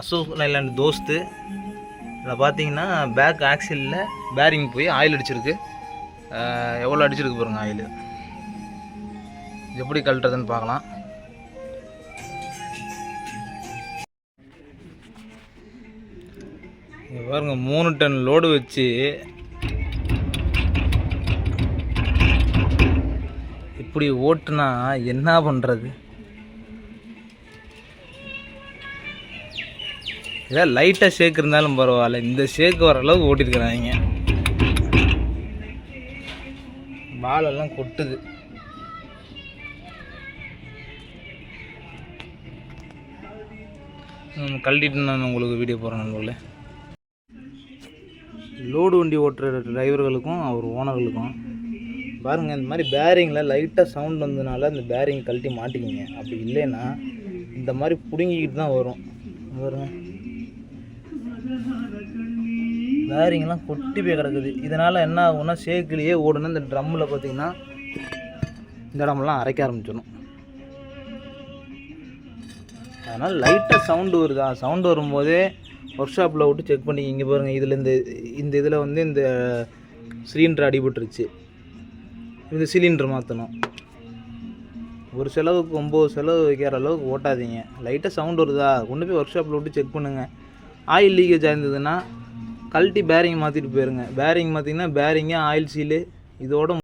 Ashok Leyland தோஸ்து. இதில் பார்த்தீங்கன்னா back ஆக்சிலில் bearing போய் ஆயில் அடிச்சிருக்கு. எவ்வளோ அடிச்சிருக்கு பாருங்கள் ஆயில். எப்படி கழட்டுறதுன்னு பார்க்கலாம். இங்கே பாருங்க 3 டன் லோடு வச்சு இப்படி ஓட்டுனா என்ன பண்ணுறது? ஏதாவது லைட்டாக ஷேக் இருந்தாலும் பரவாயில்ல, இந்த ஷேக் வர அளவுக்கு ஓட்டிருக்கிறாங்க. பாலெல்லாம் கொட்டுது. கழட்டிட்டு நான் உங்களுக்கு வீடியோ போகிறேன் நண்பர்களே. லோடு வண்டி ஓட்டுற டிரைவர்களுக்கும் அவர் ஓனர்களுக்கும் பாருங்கள், இந்த மாதிரி பேரிங்கில் லைட்டாக சவுண்ட் வந்ததுனால இந்த பேரிங் கழட்டி மாட்டிக்கிங்க. அப்படி இல்லைன்னா இந்த மாதிரி பிடுங்கிக்கிட்டு தான் வரும். பாருங்க, பேரிங்லாம் கொட்டி போய் கிடக்குது. இதனால் என்ன ஆகும்னா ஷேக்கிலேயே ஓடுனா இந்த ட்ரம்மில் பார்த்திங்கன்னா இந்த இடமெல்லாம் அரைக்க ஆரம்பிச்சிடும். அதனால் லைட்டாக சவுண்டு வருதா, சவுண்டு வரும்போதே ஒர்க் ஷாப்பில் விட்டு செக் பண்ணி. இங்கே பாருங்கள், இதில் இந்த இதில் வந்து இந்த சிலிண்டர் அடிபட்டுருச்சு. இந்த சிலிண்டர் மாற்றணும். ஒரு செலவுக்கு 9 செலவு வைக்கிற அளவுக்கு ஓட்டாதீங்க. லைட்டாக சவுண்ட் வருதா கொண்டு போய் ஒர்க் ஷாப்பில் விட்டு செக் பண்ணுங்கள். ஆயில் லீக்கேஜ் ஆயிருந்ததுன்னா கழட்டி பேரிங் மாற்றிட்டு போயிருங்க. பேரிங் மாற்றிங்கன்னா பேரிங்கு ஆயில் சீலு இதோட